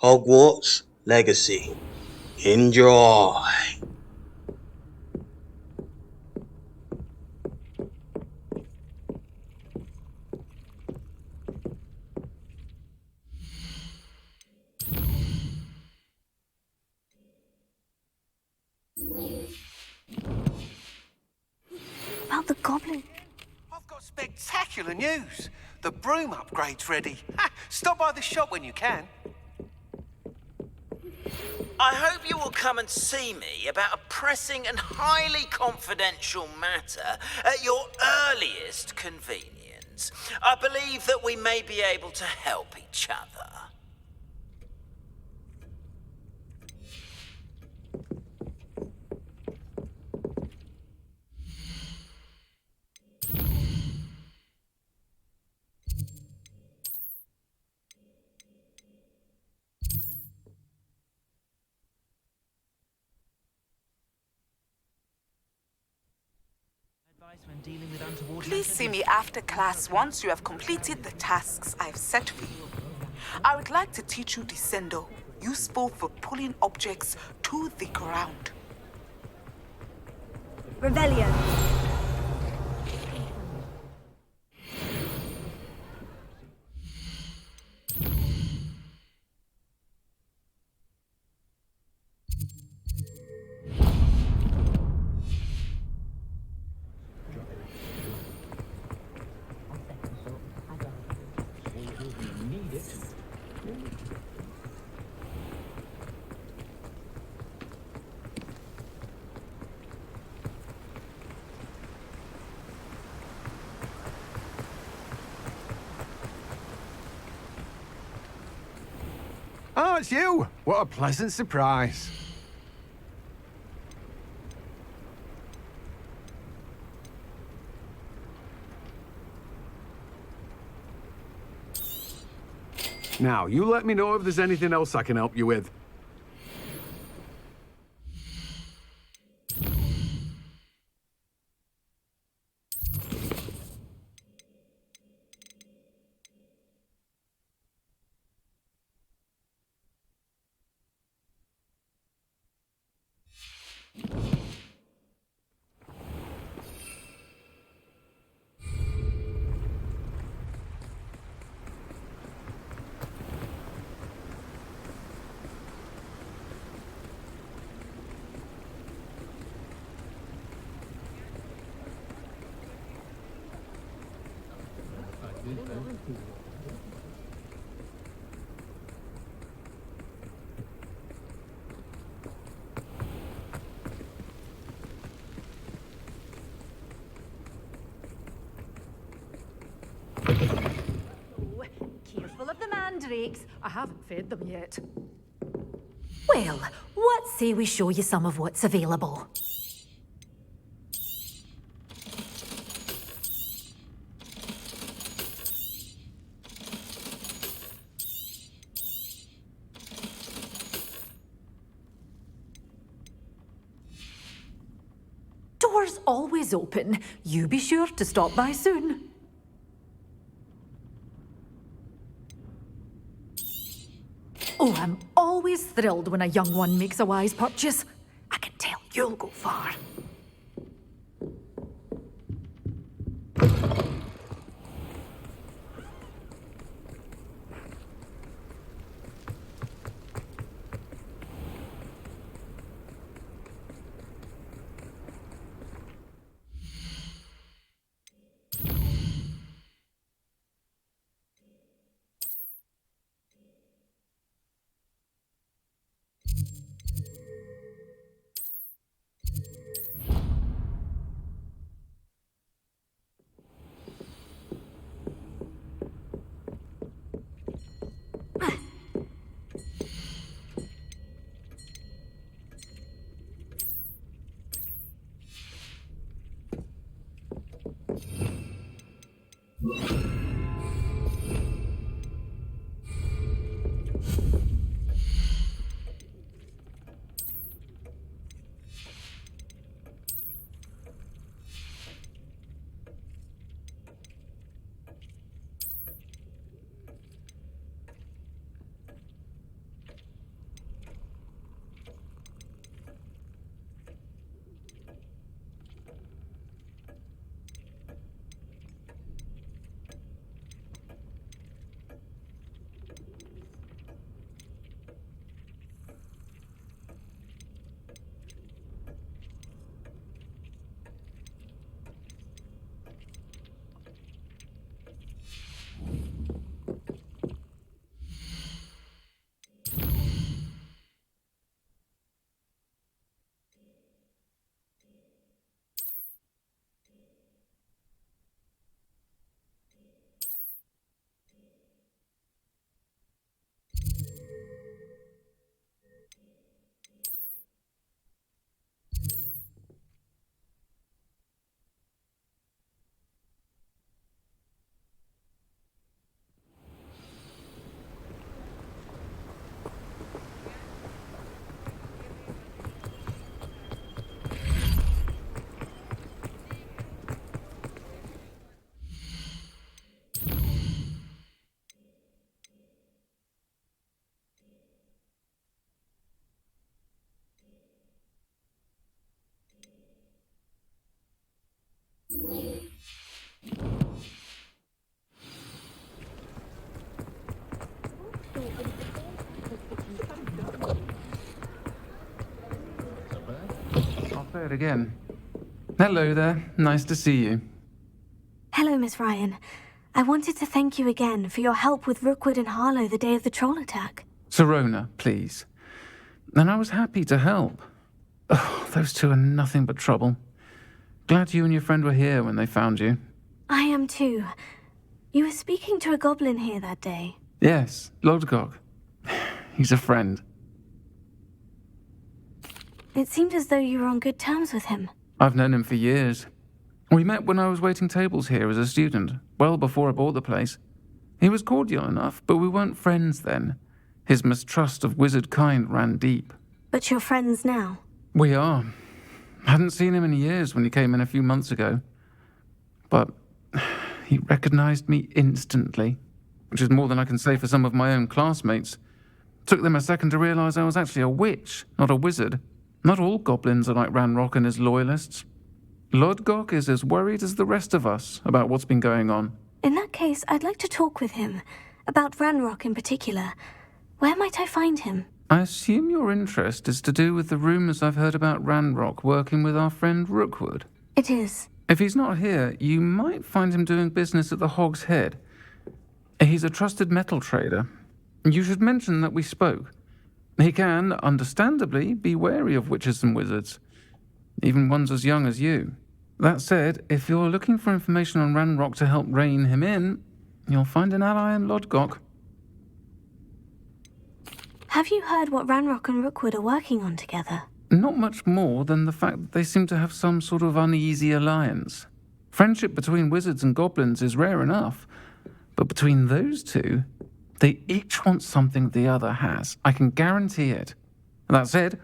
Hogwarts Legacy. Enjoy. About the goblin. I've got spectacular news. The broom upgrade's ready. Ha, stop by the shop when you can. I hope you will come and see me about a pressing and highly confidential matter at your earliest convenience. I believe that we may be able to help each other. Please see me after class once you have completed the tasks I've set for you. I would like to teach you Descendo, useful for pulling objects to the ground. Rebellion. Oh, it's you! What a pleasant surprise. Now, you let me know if there's anything else I can help you with. Careful of the mandrakes. I haven't fed them yet. Well, what say we show you some of what's available? Doors always open. You be sure to stop by soon. Oh, I'm always thrilled when a young one makes a wise purchase. I can tell you'll go far. say it again. Hello there. Nice to see you. Hello, Miss Ryan. I wanted to thank you again for your help with Rookwood and Harlow the day of the troll attack. Serona, please. And I was happy to help. Oh, those two are nothing but trouble. Glad you and your friend were here when they found you. I am too. You were speaking to a goblin here that day. Yes, Lodgok. He's a friend. It seemed as though you were on good terms with him. I've known him for years. We met when I was waiting tables here as a student, well before I bought the place. He was cordial enough, but we weren't friends then. His mistrust of wizard kind ran deep. But you're friends now? We are. Hadn't seen him in years when he came in a few months ago. But he recognized me instantly, which is more than I can say for some of my own classmates. Took them a second to realize I was actually a witch, not a wizard. Not all goblins are like Ranrock and his loyalists. Lodgok is as worried as the rest of us about what's been going on. In that case, I'd like to talk with him. About Ranrock in particular. Where might I find him? I assume your interest is to do with the rumors I've heard about Ranrock working with our friend Rookwood. It is. If he's not here, you might find him doing business at the Hog's Head. He's a trusted metal trader. You should mention that we spoke. He can, understandably, be wary of witches and wizards, even ones as young as you. That said, if you're looking for information on Ranrock to help rein him in, you'll find an ally in Lodgok. Have you heard what Ranrock and Rookwood are working on together? Not much more than the fact that they seem to have some sort of uneasy alliance. Friendship between wizards and goblins is rare enough, but between those two, they each want something the other has. I can guarantee it. That said,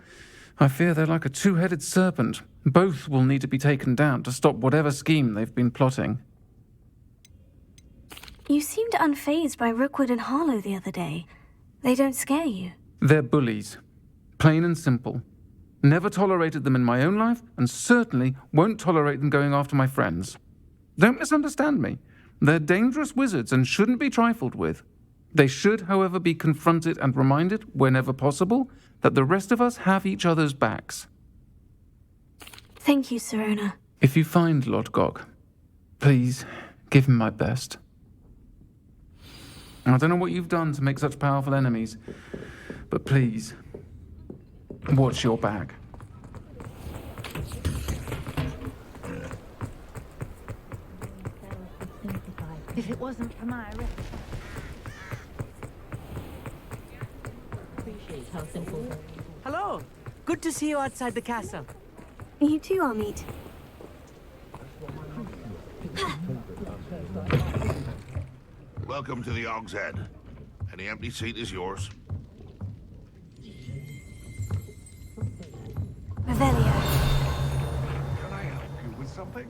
I fear they're like a two-headed serpent. Both will need to be taken down to stop whatever scheme they've been plotting. You seemed unfazed by Rookwood and Harlow the other day. They don't scare you. They're bullies. Plain and simple. Never tolerated them in my own life, and certainly won't tolerate them going after my friends. Don't misunderstand me. They're dangerous wizards and shouldn't be trifled with. They should, however, be confronted and reminded, whenever possible, that the rest of us have each other's backs. Thank you, Serona. If you find Lodgok, please give him my best. I don't know what you've done to make such powerful enemies, but please, watch your back. If it wasn't for my Hello. Good to see you outside the castle. You too, Amit. Welcome to the Hog's Head. Any empty seat is yours. Revelio. Can I help you with something?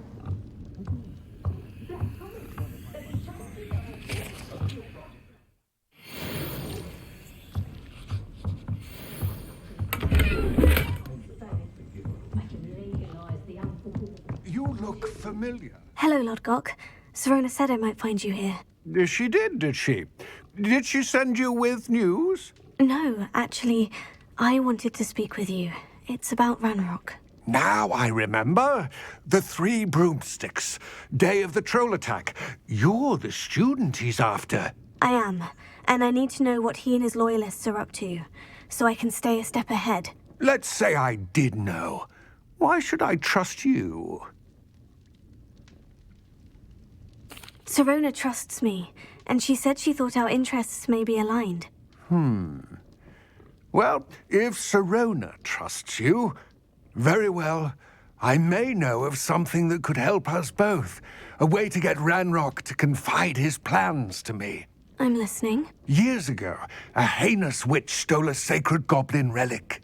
You look familiar. Hello, Lodgok. Serona said I might find you here. She did she? Did she send you with news? No, actually, I wanted to speak with you. It's about Ranrock. Now I remember. The 3 broomsticks. Day of the troll attack. You're the student he's after. I am, and I need to know what he and his loyalists are up to, so I can stay a step ahead. Let's say I did know. Why should I trust you? Serona trusts me, and she said she thought our interests may be aligned. Well, if Serona trusts you, very well. I may know of something that could help us both. A way to get Ranrock to confide his plans to me. I'm listening. Years ago, a heinous witch stole a sacred goblin relic.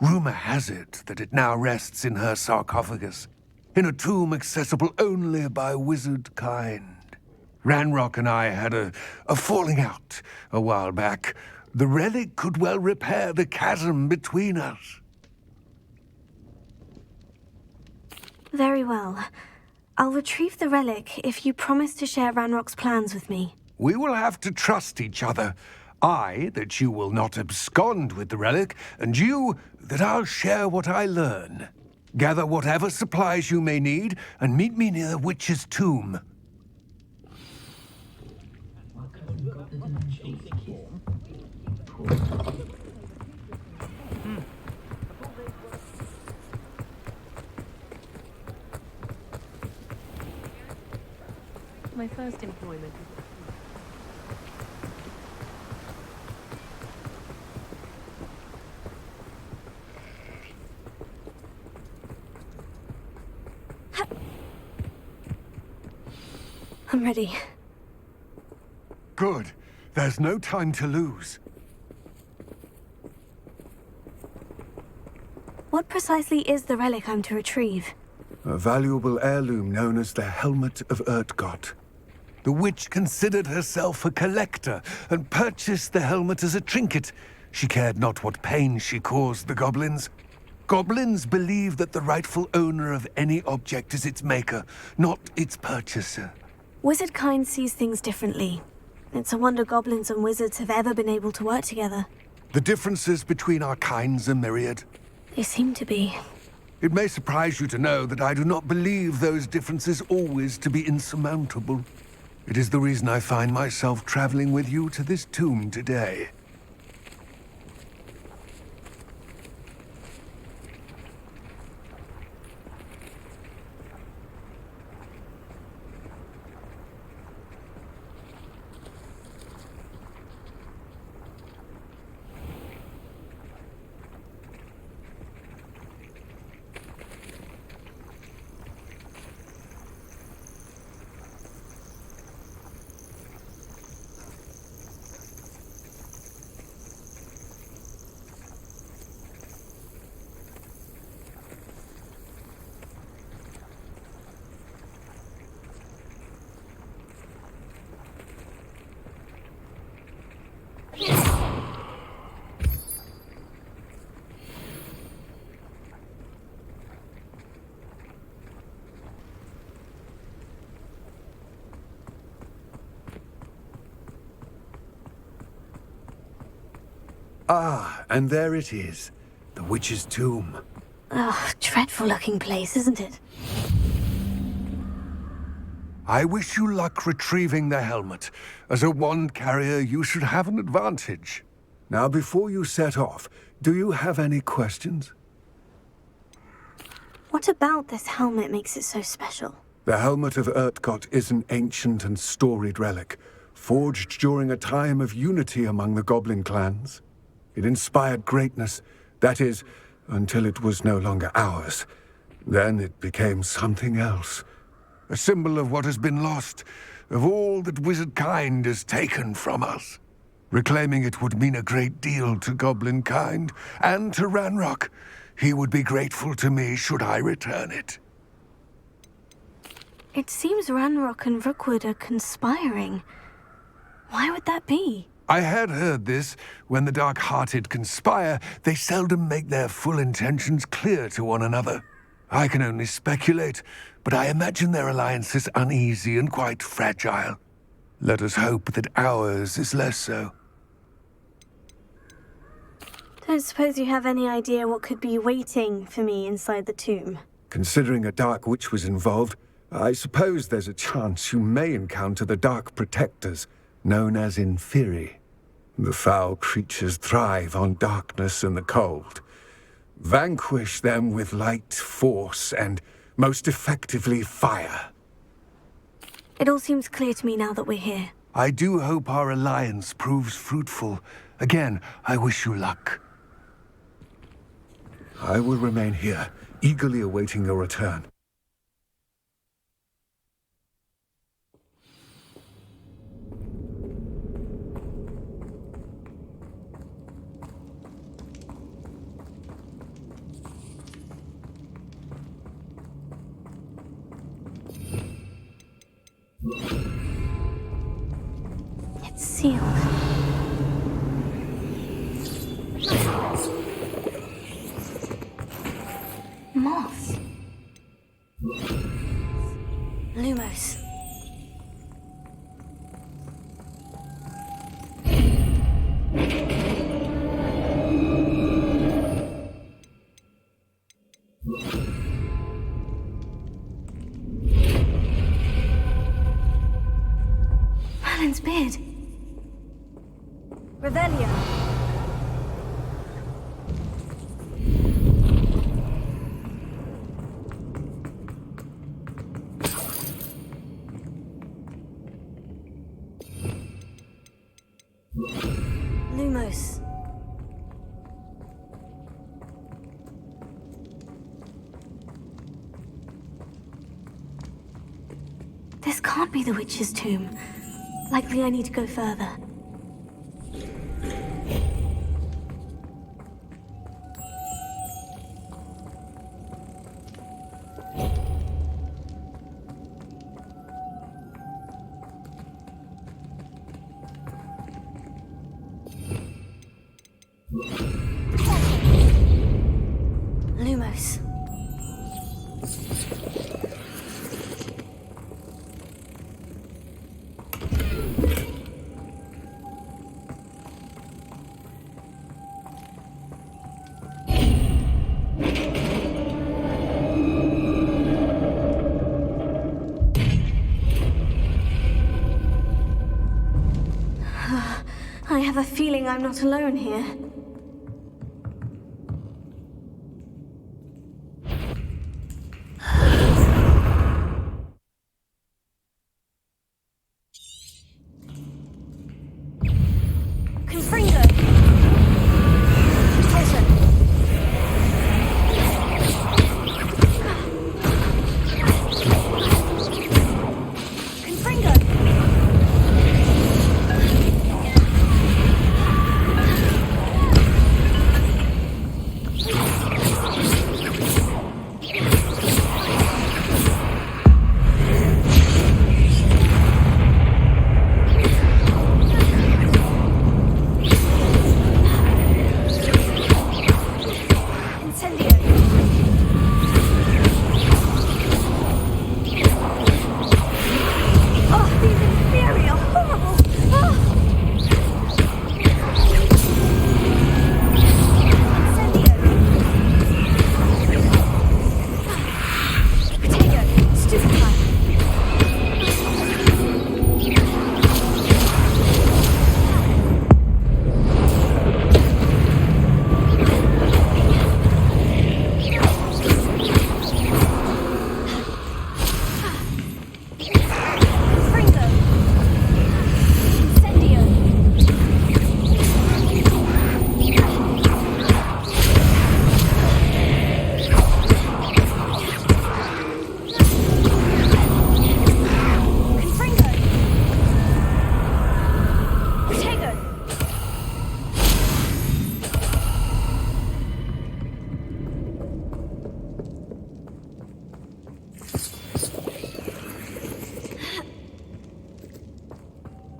Rumor has it that it now rests in her sarcophagus, in a tomb accessible only by wizard kind. Ranrock and I had a falling out a while back. The relic could well repair the chasm between us. Very well. I'll retrieve the relic if you promise to share Ranrock's plans with me. We will have to trust each other. I, that you will not abscond with the relic, and you, that I'll share what I learn. Gather whatever supplies you may need, and meet me near the witch's tomb. My first employment. I'm ready. Good. There's no time to lose. What precisely is the relic I'm to retrieve? A valuable heirloom known as the Helmet of Urtgott. The witch considered herself a collector and purchased the helmet as a trinket. She cared not what pain she caused the goblins. Goblins believe that the rightful owner of any object is its maker, not its purchaser. Wizard kind sees things differently. It's a wonder goblins and wizards have ever been able to work together. The differences between our kinds are myriad. They seem to be. It may surprise you to know that I do not believe those differences always to be insurmountable. It is the reason I find myself traveling with you to this tomb today. Ah, and there it is. The witch's tomb. Ugh, dreadful looking place, isn't it? I wish you luck retrieving the helmet. As a wand carrier, you should have an advantage. Now, before you set off, do you have any questions? What about this helmet makes it so special? The Helmet of Urtgott is an ancient and storied relic, forged during a time of unity among the goblin clans. It inspired greatness, that is, until it was no longer ours. Then it became something else. A symbol of what has been lost, of all that wizard kind has taken from us. Reclaiming it would mean a great deal to goblin kind, and to Ranrock. He would be grateful to me should I return it. It seems Ranrock and Rookwood are conspiring. Why would that be? I had heard this. When the dark-hearted conspire, they seldom make their full intentions clear to one another. I can only speculate, but I imagine their alliance is uneasy and quite fragile. Let us hope that ours is less so. Don't suppose you have any idea what could be waiting for me inside the tomb? Considering a dark witch was involved, I suppose there's a chance you may encounter the Dark Protectors, known as Inferi. The foul creatures thrive on darkness and the cold. Vanquish them with light, force, and most effectively fire. It all seems clear to me now that we're here. I do hope our alliance proves fruitful. Again, I wish you luck. I will remain here, eagerly awaiting your return. It's sealed. Moss. Lumos. Merlin's beard. Revelio. Lumos. This can't be the witch's tomb. Likely I need to go further. Lumos. I have a feeling I'm not alone here. Confringo! Poison! Confringo!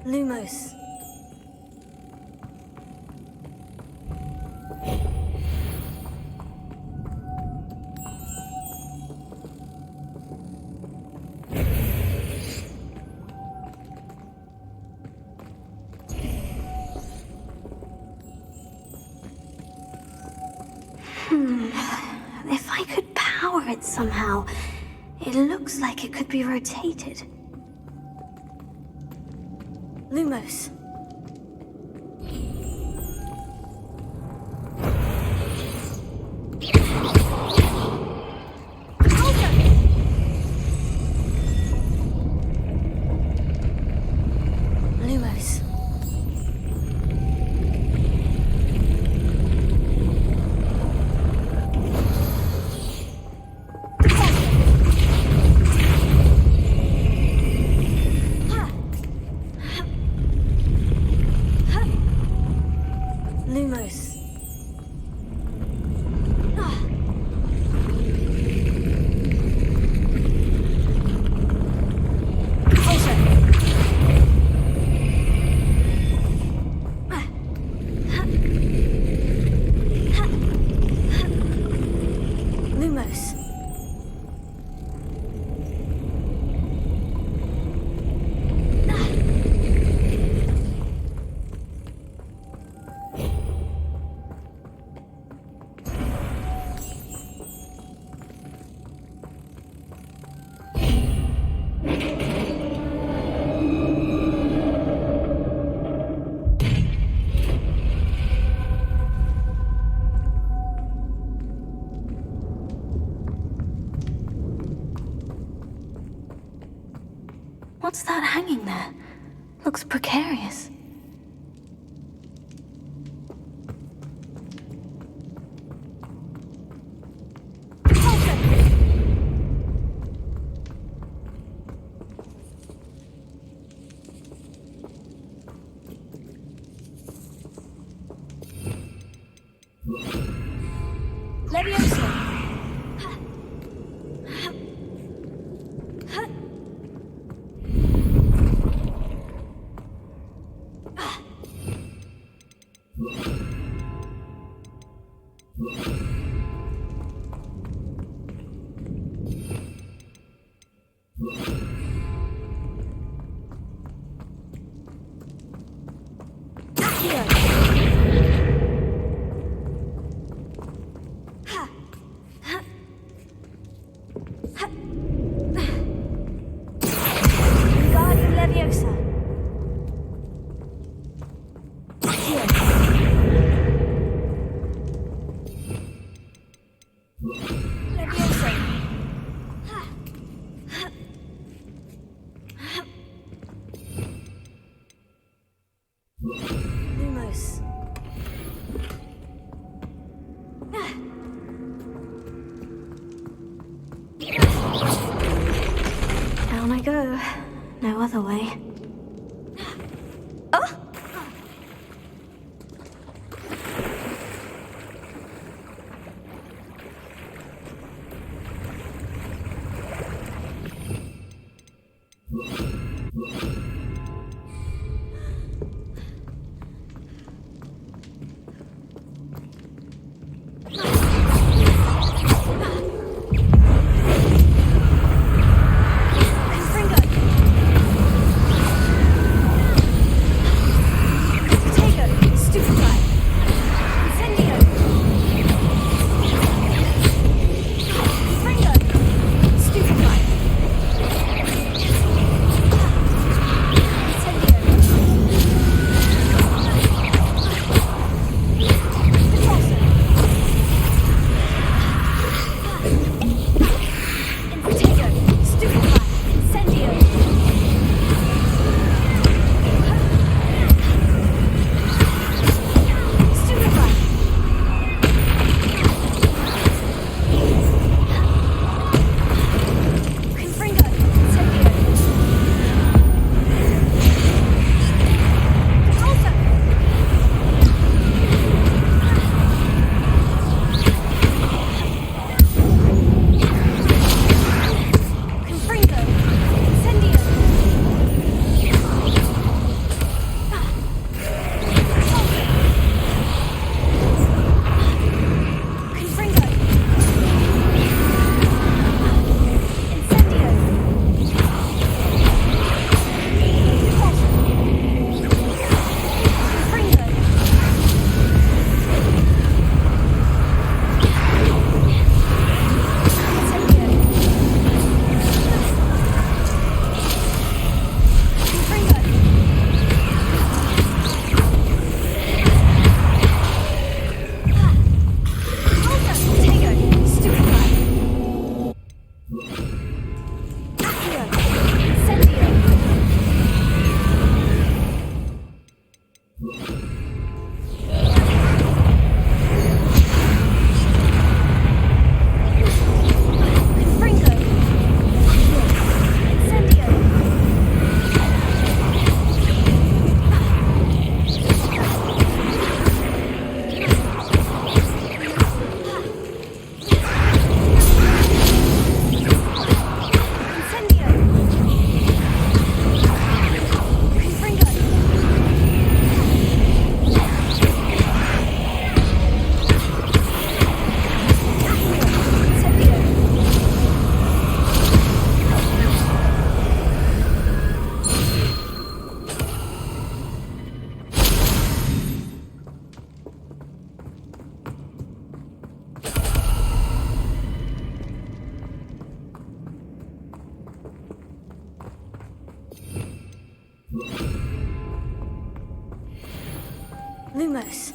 Lumos. If I could power it somehow, it looks like it could be rotated. Lumos. Lumos. What's that hanging there? Looks precarious. Leviosa! Wingardium Leviosa! Leviosa! Lumos. Down I go. No other way. Oh! Lumos.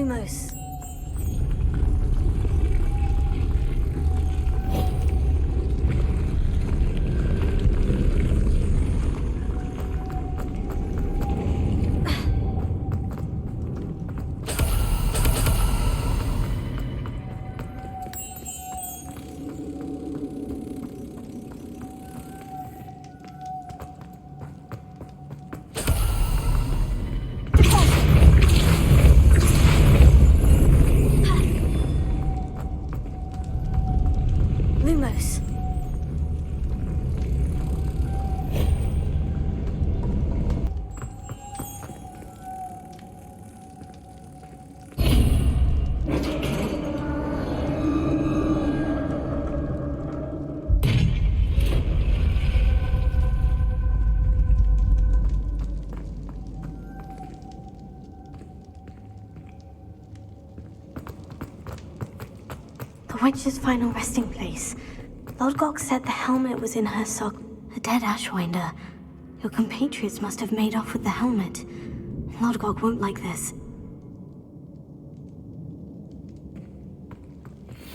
Lumos. Lumos. The witch's final resting place. Lodgok said the helmet was in her sock. A dead Ashwinder. Your compatriots must have made off with the helmet. Lodgok won't like this.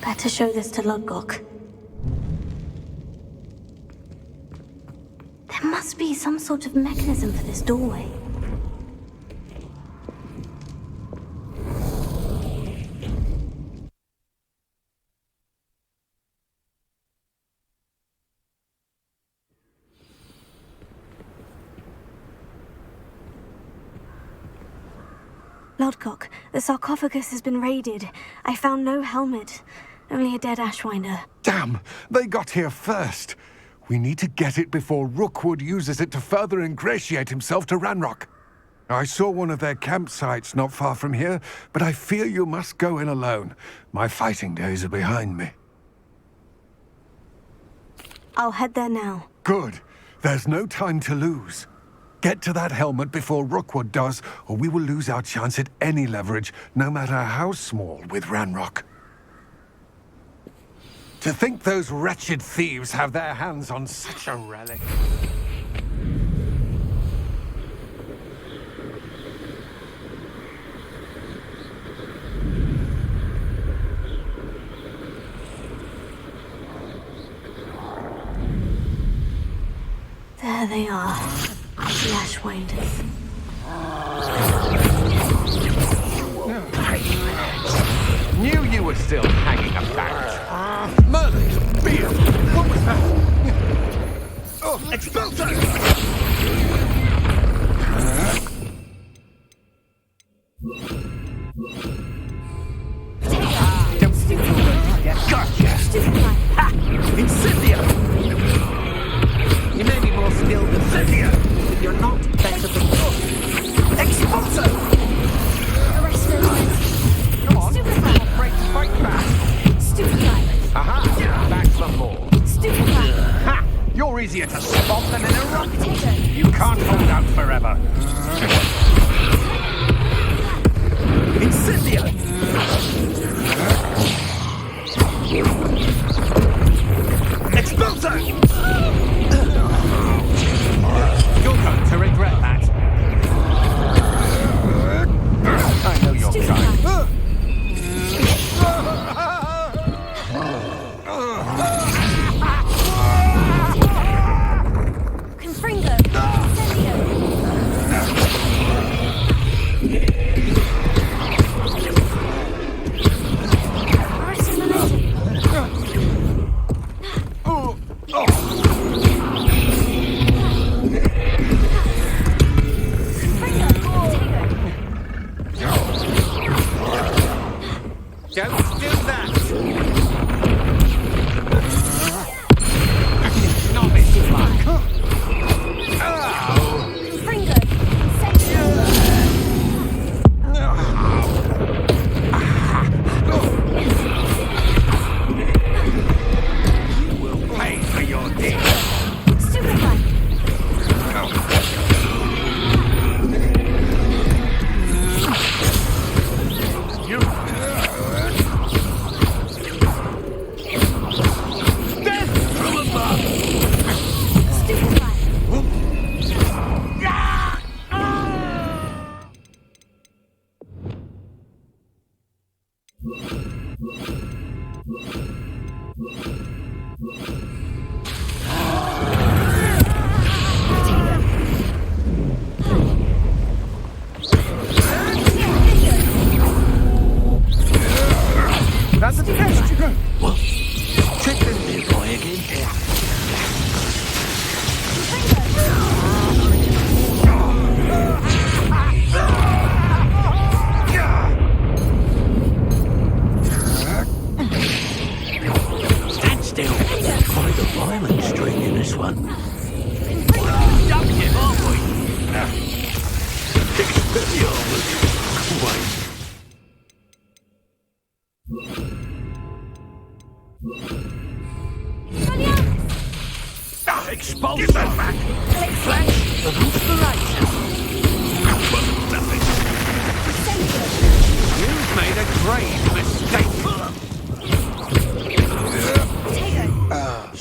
Better show this to Lodgok. There must be some sort of mechanism for this doorway. Lodgok, the sarcophagus has been raided. I found no helmet, only a dead Ashwinder. Damn! They got here first. We need to get it before Rookwood uses it to further ingratiate himself to Ranrock. I saw one of their campsites not far from here, but I fear you must go in alone. My fighting days are behind me. I'll head there now. Good. There's no time to lose. Get to that helmet before Rookwood does, or we will lose our chance at any leverage, no matter how small, with Ranrock. To think those wretched thieves have their hands on such a relic. There they are. The Ashwinders. Knew you were still hanging about. Merlin! Beer! What was that? Oh, Expulsor! Don't think you're going to get gotcha! Ha! Incendio! You may be more skilled than Cynthia, but you're not better than Rook. Expulsor! Come on, break fight back. Stupid pilot. Aha! Back some more. Stupid pilot. Ha! You're easier to spot than in a rock. You can't hold out forever. Incendio! Expulsor! You're going to regret that. I know you're trying. Confringo. Incendio. Arrested momentum. Don't do that! Novice luck! Confringo. Incendio. You will pay for your deed! Stupid pilot. You... That's a test, you know. What? Check them nearby again. Stand still. Quite a violent string in this one. Duck him, aren't we? Expelliarmus. Wait. Expulsion! Give that back! Flash of inspiration! Wasn't nothing. You've made a grave mistake.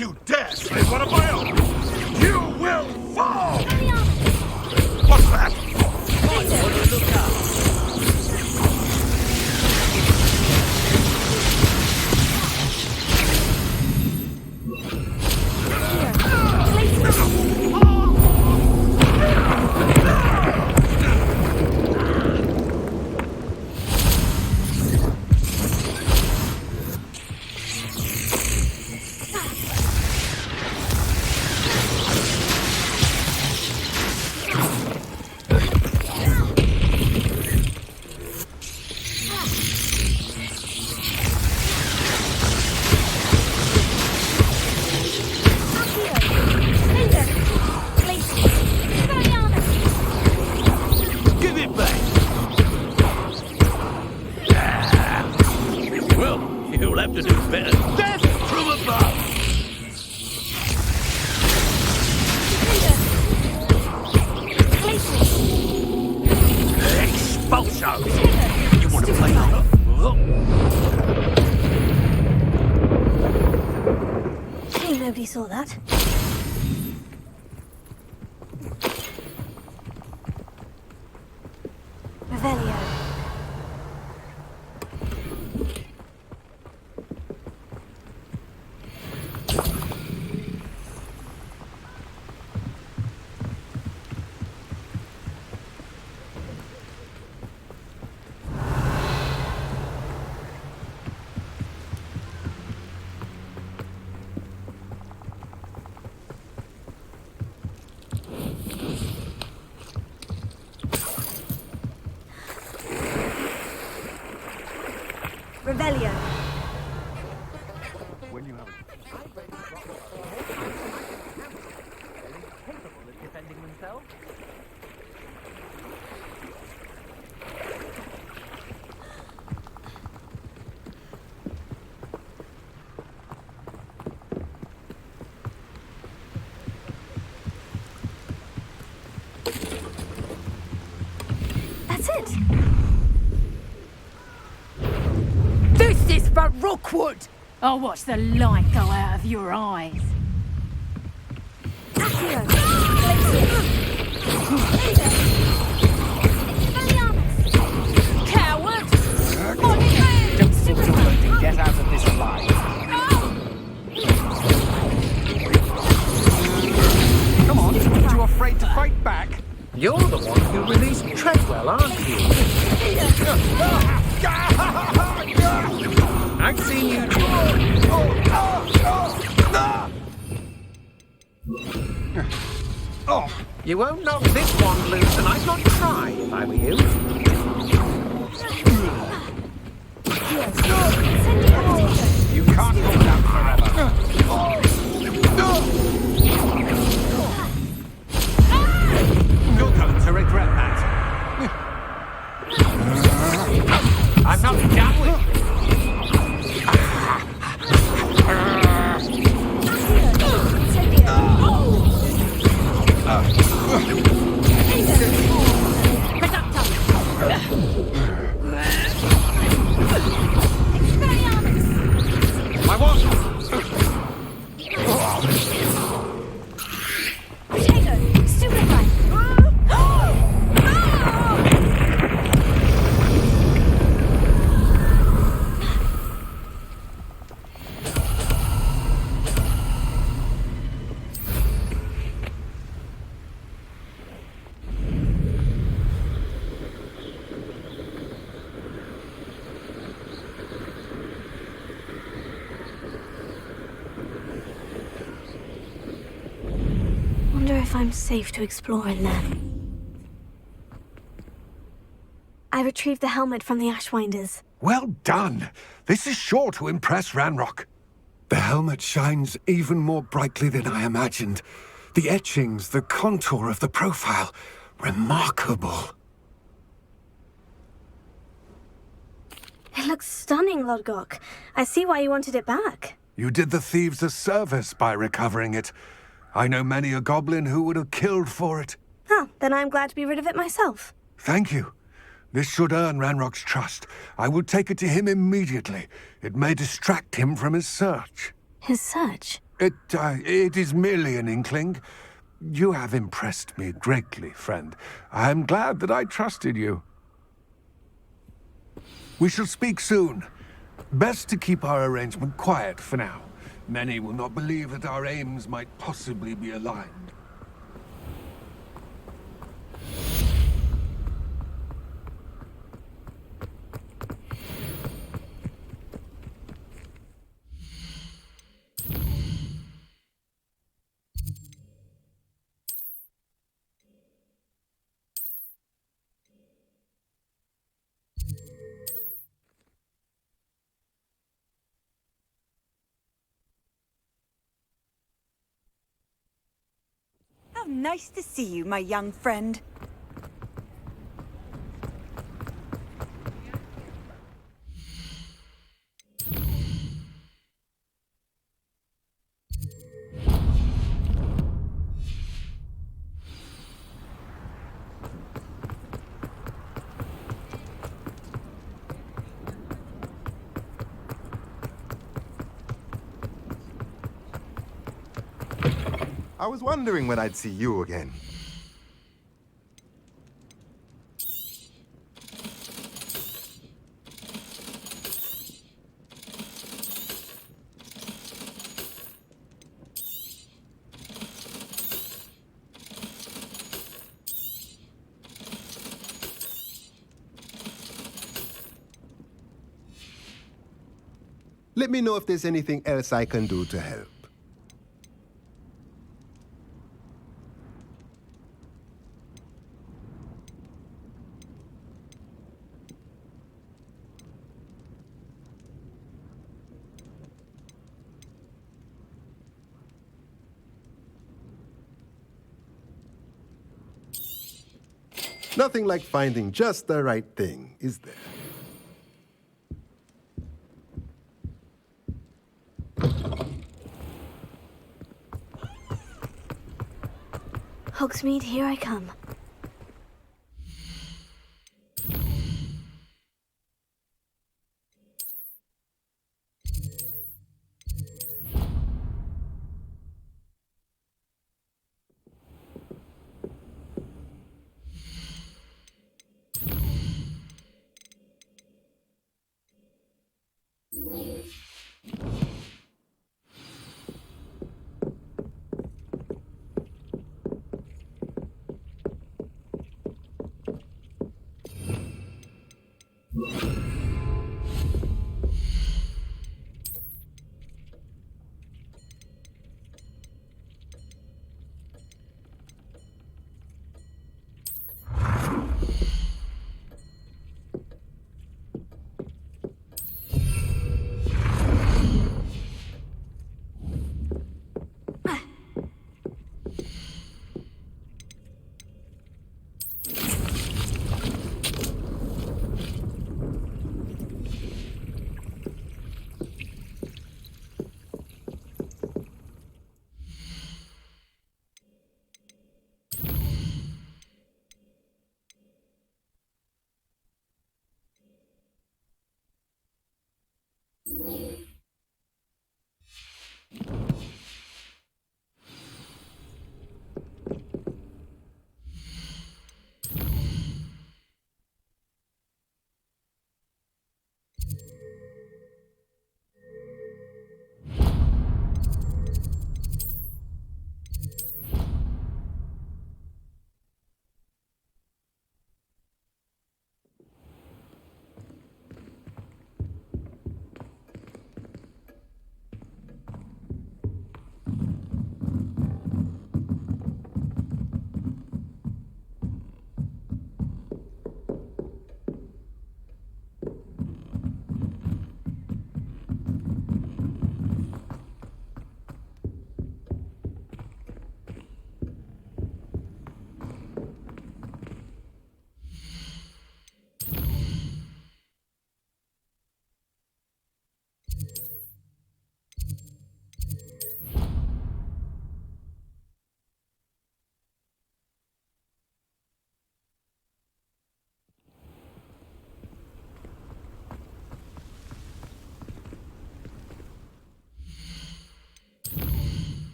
You dare slay one of my own! You will fall! What's that? Might want to look up. Give it back! Well, you'll have to do better. Death from above! Expulso! You want to play on? Nobody saw that. Revelio. Revelio. When you have Defending themselves? That's it. This is for Rookwood! I'll watch the light go out of your eyes. Accio. Coward! Don't think you're going to get out of this alive. Come on, aren't you afraid to fight back? You're the one who released Treadwell, aren't you? I've seen you do. You won't knock this one loose, and I'd not try if I were you. You can't hold out forever. You're going to regret that. I'm not done with you. if I'm safe to explore in there. I retrieved the helmet from the Ashwinders. Well done! This is sure to impress Ranrock. The helmet shines even more brightly than I imagined. The etchings, the contour of the profile. Remarkable. It looks stunning, Lodgok. I see why you wanted it back. You did the thieves a service by recovering it. I know many a goblin who would have killed for it. Oh, then I'm glad to be rid of it myself. Thank you. This should earn Ranrock's trust. I will take it to him immediately. It may distract him from his search. His search? It is merely an inkling. You have impressed me greatly, friend. I am glad that I trusted you. We shall speak soon. Best to keep our arrangement quiet for now. Many will not believe that our aims might possibly be aligned. How nice to see you, my young friend. I was wondering when I'd see you again. Let me know if there's anything else I can do to help. Nothing like finding just the right thing, is there? Hogsmeade, here I come.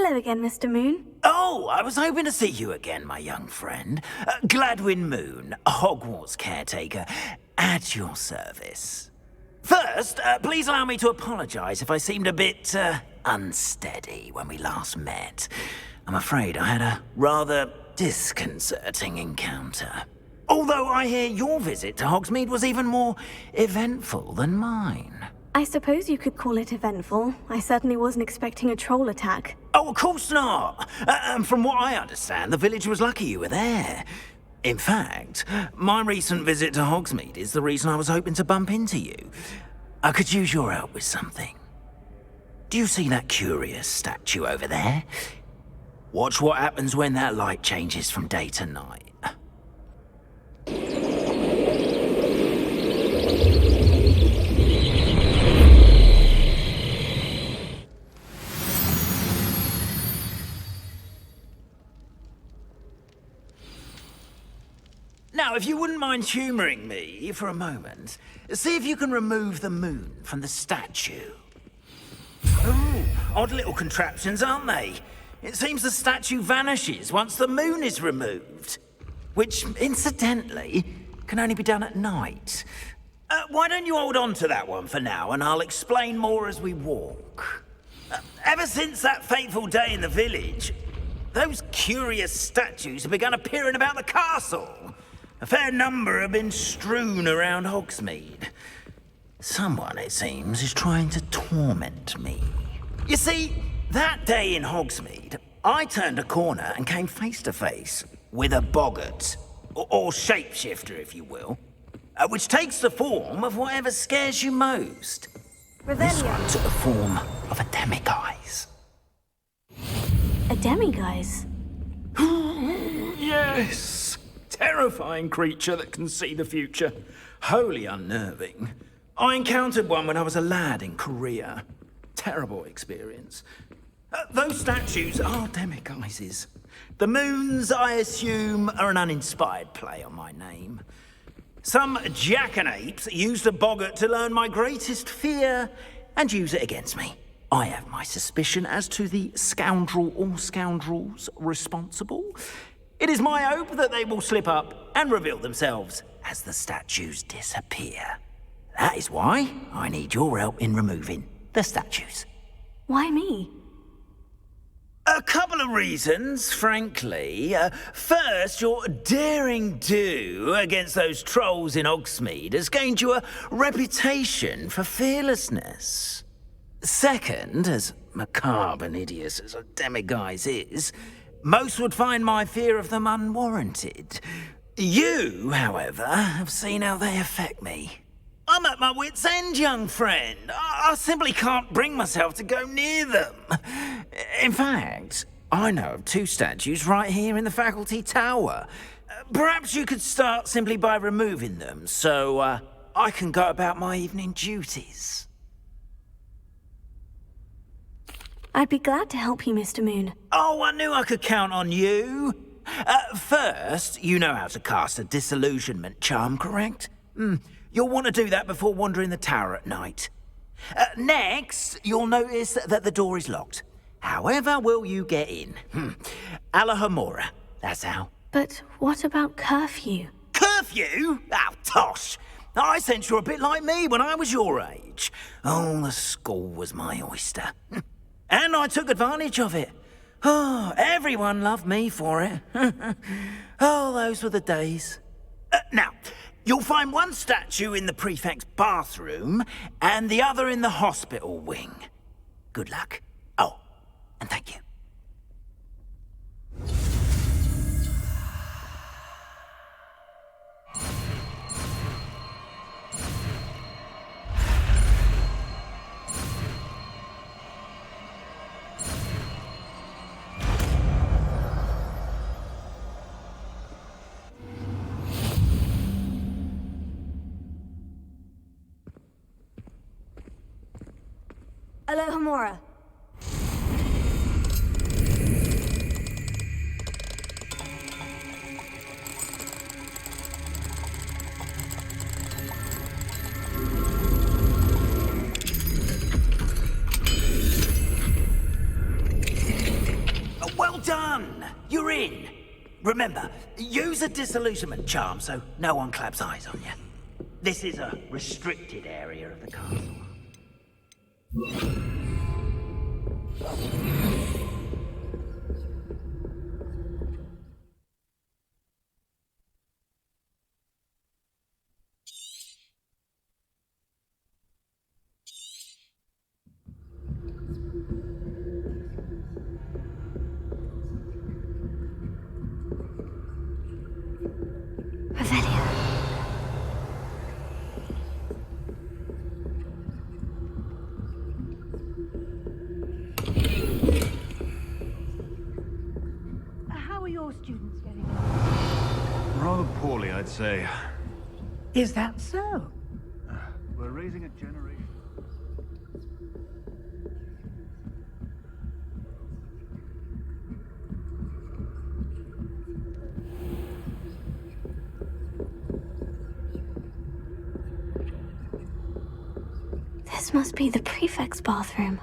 Hello again, Mr. Moon. Oh, I was hoping to see you again, my young friend. Gladwin Moon, Hogwarts caretaker, at your service. First, please allow me to apologize if I seemed a bit, unsteady when we last met. I'm afraid I had a rather disconcerting encounter. Although I hear your visit to Hogsmeade was even more eventful than mine. I suppose you could call it eventful. I certainly wasn't expecting a troll attack. Oh, of course not. From what I understand, the village was lucky you were there. In fact, my recent visit to Hogsmeade is the reason I was hoping to bump into you. I could use your help with something. Do you see that curious statue over there? Watch what happens when that light changes from day to night. Now, if you wouldn't mind humouring me for a moment, see if you can remove the moon from the statue. Ooh, odd little contraptions, aren't they? It seems the statue vanishes once the moon is removed. Which, incidentally, can only be done at night. Why don't you hold on to that one for now, and I'll explain more as we walk. Ever since that fateful day in the village, those curious statues have begun appearing about the castle. A fair number have been strewn around Hogsmeade. Someone, it seems, is trying to torment me. You see, that day in Hogsmeade, I turned a corner and came face to face with a boggart, or shapeshifter, if you will, which takes the form of whatever scares you most. This one took the form of a demiguise. A demiguise? Yes! Terrifying creature that can see the future. Wholly unnerving. I encountered one when I was a lad in Korea. Terrible experience. Those statues are demiguises. The moons, I assume, are an uninspired play on my name. Some jackanapes used a boggart to learn my greatest fear and use it against me. I have my suspicion as to the scoundrel or scoundrels responsible. It is my hope that they will slip up and reveal themselves as the statues disappear. That is why I need your help in removing the statues. Why me? A couple of reasons, frankly. First, your daring do against those trolls in Hogsmeade has gained you a reputation for fearlessness. Second, as macabre and hideous as a demiguise is, most would find my fear of them unwarranted. You, however, have seen how they affect me. I'm at my wit's end, young friend. I simply can't bring myself to go near them. In fact, I know of two statues right here in the faculty tower. Perhaps you could start simply by removing them, so I can go about my evening duties. I'd be glad to help you, Mr. Moon. Oh, I knew I could count on you. First, you know how to cast a disillusionment charm, correct? You'll want to do that before wandering the tower at night. Next, you'll notice that the door is locked. However will you get in? Alahomora, that's how. But what about curfew? Curfew? Oh, tosh. I sense you're a bit like me when I was your age. Oh, the school was my oyster. And I took advantage of it. Oh, everyone loved me for it. Oh, those were the days. Now, you'll find one statue in the prefect's bathroom and the other in the hospital wing. Good luck. Oh, and thank you. Alohomora. in! Remember, use a disillusionment charm so no one claps eyes on you. This is a restricted area of the castle. How are your students getting on? Rather poorly, I'd say. Is that so? We're raising a generation. This must be the prefect's bathroom.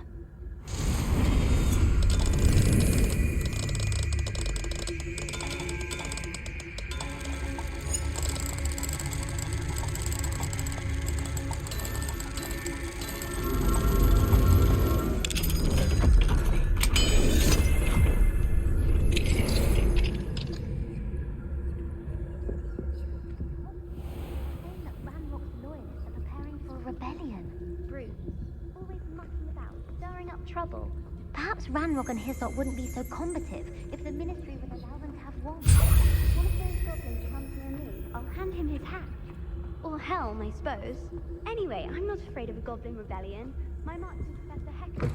Trouble. Perhaps Ranrock and Hyssop wouldn't be so combative if the Ministry would allow them to have one. One of those goblins comes near me, I'll hand him his hat. Or helm, I suppose. Anyway, I'm not afraid of a goblin rebellion. My Martin Professor Heck.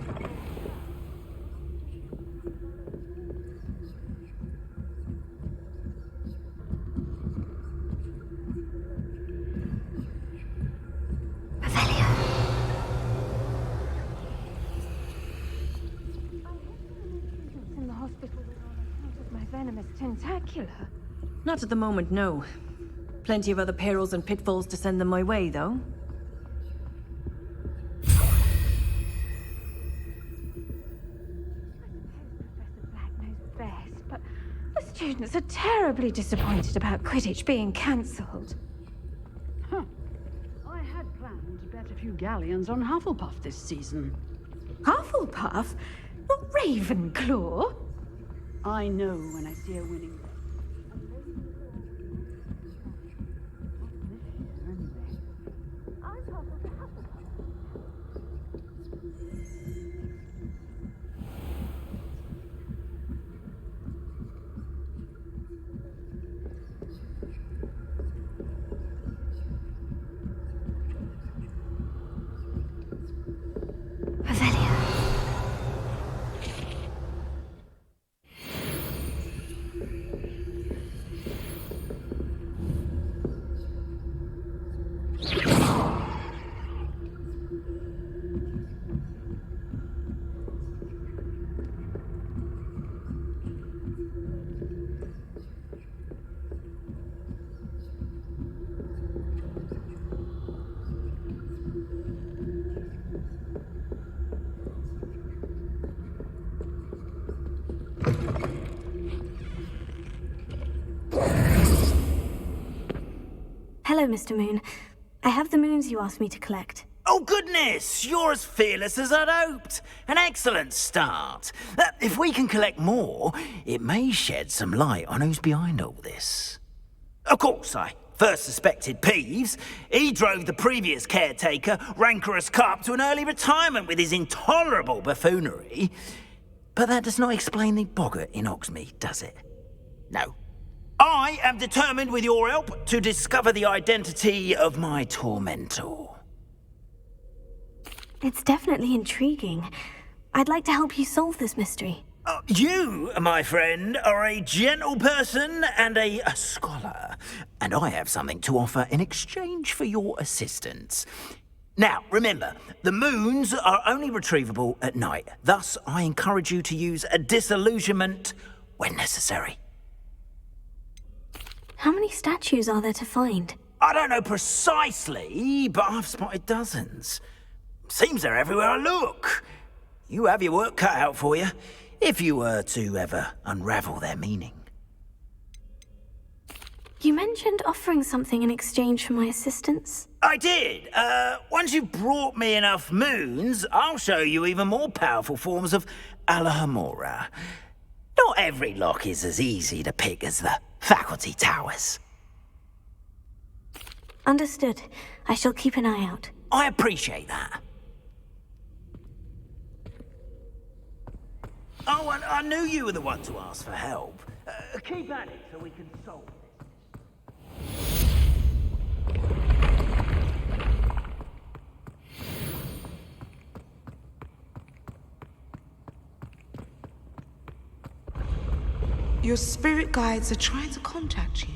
Venomous tentacular. Not at the moment, no. Plenty of other perils and pitfalls to send them my way, though. Professor Black knows best, but the students are terribly disappointed about Quidditch being cancelled. Huh. I had planned to bet a few galleons on Hufflepuff this season. Hufflepuff? Not Ravenclaw? I know when I see a winning. Hello, Mr. Moon. I have the moons you asked me to collect. Oh, goodness! You're as fearless as I'd hoped. An excellent start. If we can collect more, it may shed some light on who's behind all this. Of course, I first suspected Peeves. He drove the previous caretaker, Rancorous Carp, to an early retirement with his intolerable buffoonery. But that does not explain the boggart in Hogsmeade, does it? No. I am determined, with your help, to discover the identity of my tormentor. It's definitely intriguing. I'd like to help you solve this mystery. You, my friend, are a gentle person and a scholar, and I have something to offer in exchange for your assistance. Now, remember, the moons are only retrievable at night. Thus, I encourage you to use a disillusionment when necessary. How many statues are there to find? I don't know precisely, but I've spotted dozens. Seems they're everywhere I look. You have your work cut out for you, if you were to ever unravel their meaning. You mentioned offering something in exchange for my assistance. I did. Once you've brought me enough moons, I'll show you even more powerful forms of Alohomora. Not every lock is as easy to pick as the faculty towers. Understood. I shall keep an eye out. I appreciate that. Oh, and I knew you were the one to ask for help. Keep at it so we can solve this. Your spirit guides are trying to contact you.